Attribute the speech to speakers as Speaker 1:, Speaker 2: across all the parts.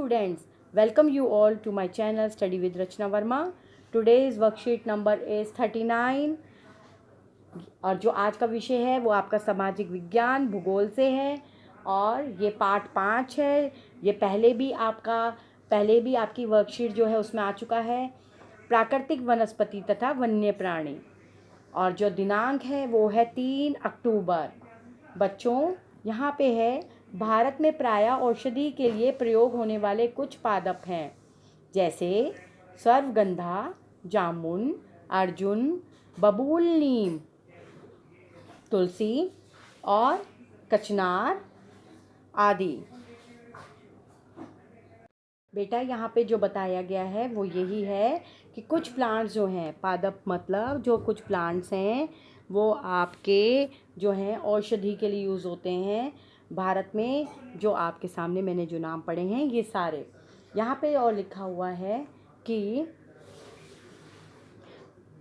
Speaker 1: students, welcome you all to my channel Study with Rachna Verma. Today's worksheet number is 39 और जो आज का विषय है वो आपका सामाजिक विज्ञान भूगोल से है और ये पार्ट 5 है। ये पहले भी आपकी वर्कशीट जो है उसमें आ चुका है। प्राकृतिक वनस्पति तथा वन्य प्राणी और जो दिनांक है वो है 3 अक्टूबर। बच्चों, यहाँ पे है भारत में प्रायः औषधि के लिए प्रयोग होने वाले कुछ पादप हैं, जैसे सर्वगंधा, जामुन, अर्जुन, बबूल, नीम, तुलसी और कचनार आदि। बेटा, यहाँ पे जो बताया गया है वो यही है कि कुछ प्लांट्स जो हैं, पादप मतलब जो कुछ प्लांट्स हैं वो आपके जो हैं औषधि के लिए यूज़ होते हैं भारत में। जो आपके सामने मैंने जो नाम पढ़े हैं ये सारे यहाँ पे और लिखा हुआ है कि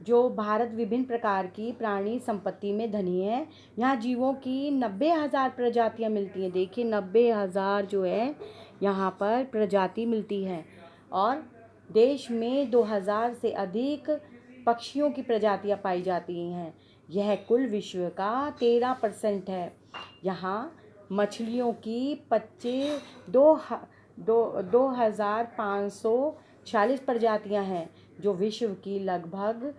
Speaker 1: जो भारत विभिन्न प्रकार की प्राणी संपत्ति में धनी है। यहाँ जीवों की 90,000 प्रजातियाँ मिलती हैं। देखिए 90,000 जो है यहाँ पर प्रजाति मिलती है और देश में 2000 से अधिक पक्षियों की प्रजातियाँ पाई जाती हैं। यह कुल विश्व का 13% है। यहाँ मछलियों की 2,540 प्रजातियाँ हैं, जो विश्व की लगभग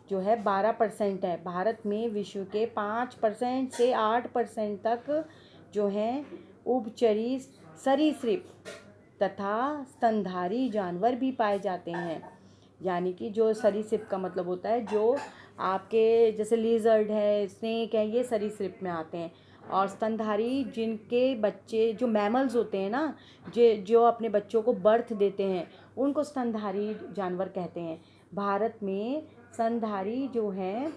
Speaker 1: जो है 12% है। भारत में विश्व के 5% से 8% तक जो हैं उभचरी सरीसृप तथा स्तनधारी जानवर भी पाए जाते हैं। यानी कि जो सरीसृप का मतलब होता है जो आपके जैसे लिजर्ड है, स्नेक है, ये सरीसृप में आते हैं। और स्तनधारी जिनके बच्चे जो मैमल्स होते हैं ना, जो अपने बच्चों को बर्थ देते हैं, उनको स्तनधारी जानवर कहते हैं। भारत में स्तनधारी जो हैं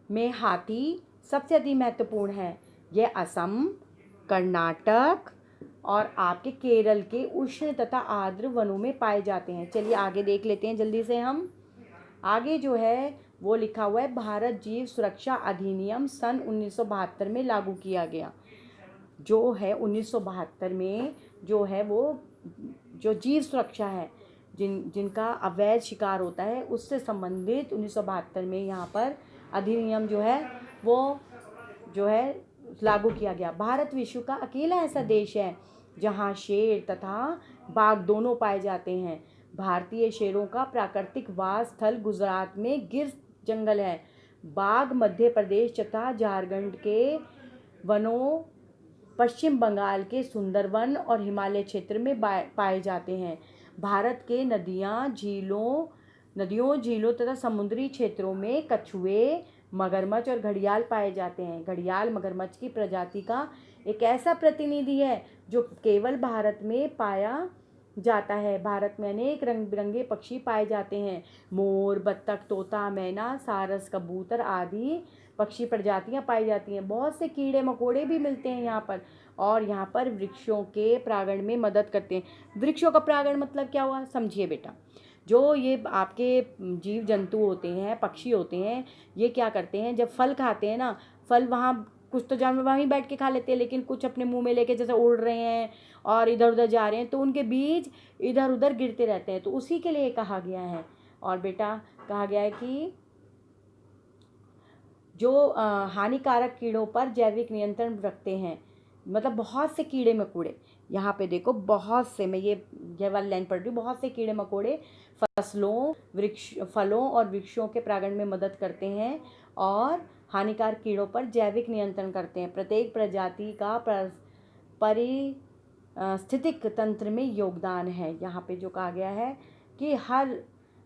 Speaker 1: में हाथी सबसे अधिक महत्वपूर्ण है। यह असम, कर्नाटक और आपके केरल के उष्ण तथा आर्द्र वनों में पाए जाते हैं। चलिए आगे देख लेते हैं जल्दी से हम। आगे जो है वो लिखा हुआ है भारत जीव सुरक्षा अधिनियम सन 1972 में लागू किया गया। जो है 1972 में जो है वो जो जीव सुरक्षा है, जिनका अवैध शिकार होता है, उससे संबंधित 1972 में यहाँ पर अधिनियम जो है वो जो है लागू किया गया। भारत विश्व का अकेला ऐसा देश है जहाँ शेर तथा बाघ दोनों पाए जाते हैं। भारतीय शेरों का प्राकृतिक वास स्थल गुजरात में गिर जंगल है। बाघ मध्य प्रदेश तथा झारखंड के वनों, पश्चिम बंगाल के सुंदरवन और हिमालय क्षेत्र में पाए जाते हैं। भारत के नदियों, झीलों तथा समुद्री क्षेत्रों में कछुए, मगरमच्छ और घड़ियाल पाए जाते हैं। घड़ियाल मगरमच्छ की प्रजाति का एक ऐसा प्रतिनिधि है जो केवल भारत में पाया जाता है। भारत में अनेक रंग बिरंगे पक्षी पाए जाते हैं। मोर, बत्तख, तोता, मैना, सारस, कबूतर आदि पक्षी प्रजातियां पाई जाती हैं। बहुत से कीड़े मकोड़े भी मिलते हैं यहाँ पर और यहाँ पर वृक्षों के परागण में मदद करते हैं। वृक्षों का परागण मतलब क्या हुआ, समझिए बेटा। जो ये आपके जीव जंतु होते हैं, पक्षी होते हैं, ये क्या करते हैं, जब फल खाते हैं ना, फल वहाँ कुछ तो जानवर वहीं बैठ के खा लेते हैं, लेकिन कुछ अपने मुंह में लेके जैसे उड़ रहे हैं और इधर उधर जा रहे हैं, तो उनके बीज इधर उधर गिरते रहते हैं। तो उसी के लिए कहा गया है। और बेटा कहा गया है कि जो हानिकारक कीड़ों पर जैविक नियंत्रण रखते हैं, मतलब बहुत से कीड़े मकोड़े, यहाँ पे देखो बहुत से, मैं ये वाली लाइन पढ़ रही हूँ, बहुत से कीड़े मकोड़े फलों और वृक्षों के परागण में मदद करते हैं और हानिकारक कीड़ों पर जैविक नियंत्रण करते हैं। प्रत्येक प्रजाति का पारिस्थितिक तंत्र में योगदान है। यहाँ पे जो कहा गया है कि हर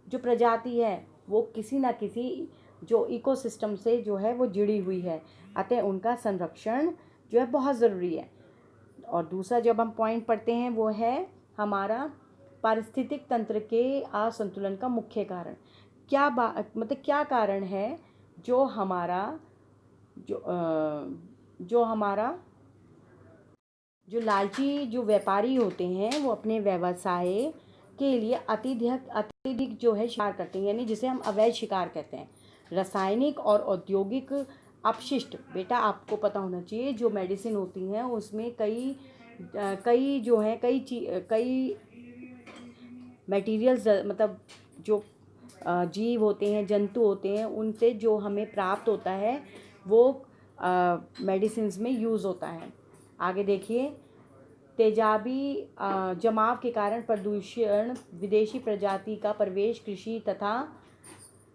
Speaker 1: जो प्रजाति है वो किसी ना किसी जो इकोसिस्टम से जो है वो जुड़ी हुई है, अतः उनका संरक्षण जो है बहुत ज़रूरी है। और दूसरा जब हम पॉइंट पढ़ते हैं वो है हमारा पारिस्थितिक तंत्र के असंतुलन का मुख्य कारण। क्या कारण है जो हमारा जो लालची जो व्यापारी होते हैं वो अपने व्यवसाय के लिए अत्यधिक जो है शिकार करते हैं, यानी जिसे हम अवैध शिकार कहते हैं। रासायनिक और औद्योगिक अपशिष्ट, बेटा आपको पता होना चाहिए जो मेडिसिन होती हैं उसमें कई जो है कई मटेरियल्स, मतलब जो जीव होते हैं, जंतु होते हैं, उनसे जो हमें प्राप्त होता है वो मेडिसिन्स में यूज़ होता है। आगे देखिए, तेजाबी जमाव के कारण प्रदूषण, विदेशी प्रजाति का प्रवेश, कृषि तथा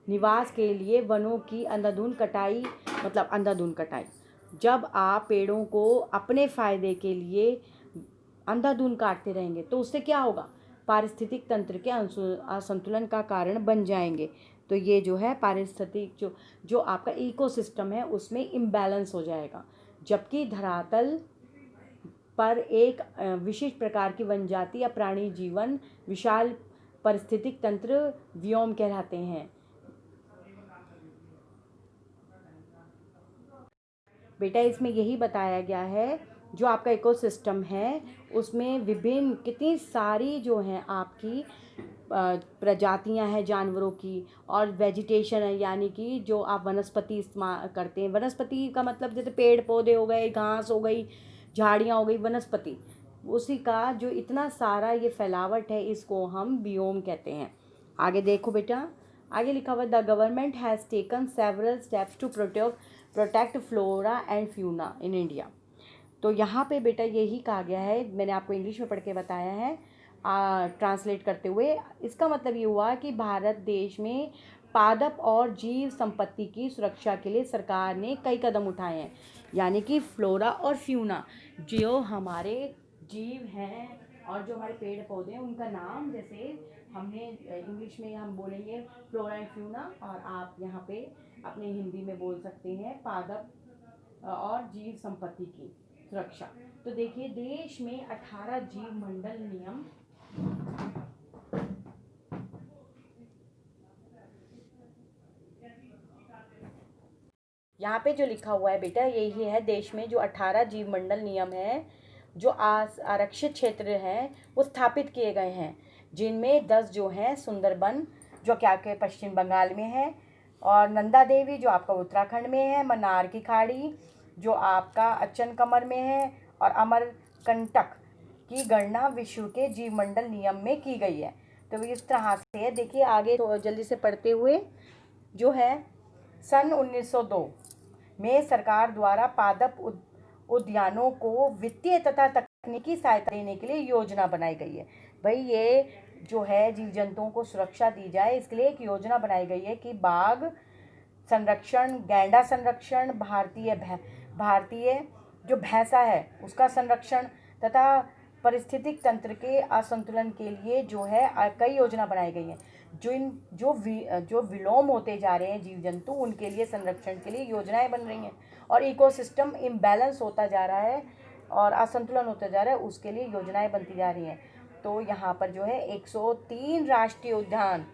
Speaker 1: निवास के लिए वनों की अंधाधुंध कटाई, मतलब अंधाधुंध कटाई। जब आप पेड़ों को अपने फ़ायदे के लिए अंधाधुंध काटते रहेंगे तो उससे क्या होगा, पारिस्थितिक तंत्र के असंतुलन का कारण बन जाएंगे। तो ये जो है पारिस्थितिक जो आपका इकोसिस्टम है उसमें इम्बैलेंस हो जाएगा। जबकि धरातल पर एक विशिष्ट प्रकार की वनजाति या प्राणी जीवन विशाल पारिस्थितिक तंत्र व्योम कहलाते हैं। बेटा इसमें यही बताया गया है जो आपका इकोसिस्टम है उसमें विभिन्न कितनी सारी जो हैं आपकी प्रजातियां हैं जानवरों की, और वेजिटेशन है, यानी कि जो आप वनस्पति इस्तेमाल करते हैं। वनस्पति का मतलब जैसे पेड़ पौधे हो गए, घास हो गई, झाड़ियाँ हो गई, वनस्पति, उसी का जो इतना सारा ये फैलावट है इसको हम बियोम कहते हैं। आगे देखो बेटा, आगे लिखा हुआ the government has taken several steps to protect flora and fauna in India. तो यहाँ पे बेटा यही कहा गया है, मैंने आपको इंग्लिश में पढ़ के बताया है ट्रांसलेट करते हुए। इसका मतलब ये हुआ कि भारत देश में पादप और जीव संपत्ति की सुरक्षा के लिए सरकार ने कई कदम उठाए हैं। यानी कि फ्लोरा और फ्यूना, जो हमारे जीव हैं और जो हमारे पेड़ पौधे हैं उनका नाम, जैसे हमने इंग्लिश में हम बोलेंगे फ्लोरा एंड फ्यूना, और आप यहाँ पे अपने हिंदी में बोल सकते हैं पादप और जीव संपत्ति की सुरक्षा। तो देखिए देश में 18 जीव मंडल नियम यहाँ पे जो लिखा हुआ है बेटा यही है, देश में जो 18 जीव मंडल नियम है जो आरक्षित क्षेत्र हैं वो स्थापित किए गए हैं, जिनमें 10 जो हैं सुंदरबन जो क्या के पश्चिम बंगाल में है, और नंदा देवी जो आपका उत्तराखंड में है, मन्नार की खाड़ी जो आपका अच्चन कमर में है, और अमरकंटक की गणना विश्व के जीव मंडल नियम में की गई है। तो इस तरह से है। देखिए आगे तो जल्दी से पढ़ते हुए, जो है सन 1902 में सरकार द्वारा पादप उद्यानों को वित्तीय तथा तकनीकी सहायता देने के लिए योजना बनाई गई है। भाई ये जो है जीव जंतुओं को सुरक्षा दी जाए इसके लिए एक योजना बनाई गई है कि बाघ संरक्षण, गैंडा संरक्षण, भारतीय जो भैंसा है उसका संरक्षण तथा पारिस्थितिक तंत्र के असंतुलन के लिए जो है कई योजना बनाई गई हैं। जो विलोम होते जा रहे हैं जीव जंतु उनके लिए संरक्षण के लिए योजनाएं बन रही हैं, और इकोसिस्टम इम्बैलेंस होता जा रहा है और असंतुलन होता जा रहा है उसके लिए योजनाएं बनती जा रही हैं। तो यहाँ पर जो है 103 राष्ट्रीय उद्यान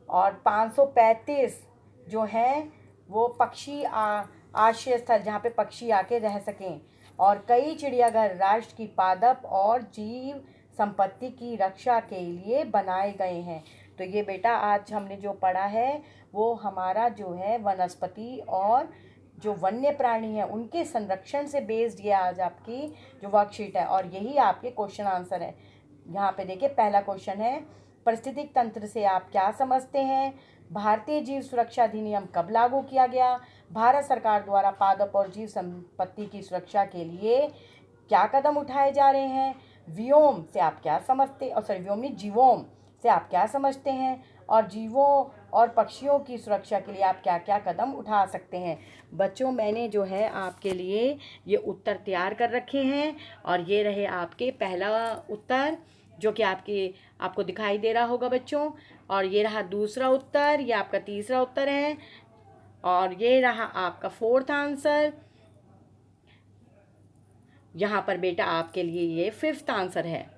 Speaker 1: और 535 जो हैं वो पक्षी आश्रय स्थल जहाँ पे पक्षी आके रह सकें, और कई चिड़ियाघर राष्ट्र की पादप और जीव संपत्ति की रक्षा के लिए बनाए गए हैं। तो ये बेटा आज हमने जो पढ़ा है वो हमारा जो है वनस्पति और जो वन्य प्राणी है उनके संरक्षण से बेस्ड ये आज आपकी जो वर्कशीट है, और यही आपके क्वेश्चन आंसर है। यहाँ पे देखिए पहला क्वेश्चन है, पारिस्थितिक तंत्र से आप क्या समझते हैं? भारतीय जीव सुरक्षा अधिनियम कब लागू किया गया? भारत सरकार द्वारा पादप और जीव संपत्ति की सुरक्षा के लिए क्या कदम उठाए जा रहे हैं? व्योम से आप क्या समझते, और सॉरी व्योम नहीं, जीवोम से आप क्या समझते हैं? और जीवों और पक्षियों की सुरक्षा के लिए आप क्या क्या कदम उठा सकते हैं? बच्चों मैंने जो है आपके लिए ये उत्तर तैयार कर रखे हैं, और ये रहे आपके पहला उत्तर जो कि आपको दिखाई दे रहा होगा बच्चों, और ये रहा दूसरा उत्तर, ये आपका तीसरा उत्तर है, और ये रहा आपका फोर्थ आंसर। यहाँ पर बेटा आपके लिए ये फिफ्थ आंसर है।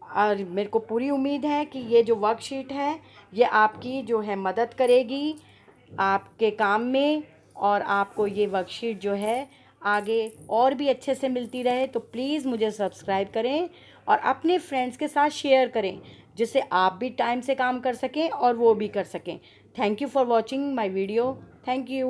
Speaker 1: और मेरे को पूरी उम्मीद है कि ये जो वर्कशीट है ये आपकी जो है मदद करेगी आपके काम में, और आपको ये वर्कशीट जो है आगे और भी अच्छे से मिलती रहे। तो प्लीज़ मुझे सब्सक्राइब करें और अपने फ्रेंड्स के साथ शेयर करें, जिससे आप भी टाइम से काम कर सकें और वो भी कर सकें। Thank you for watching my video. Thank you.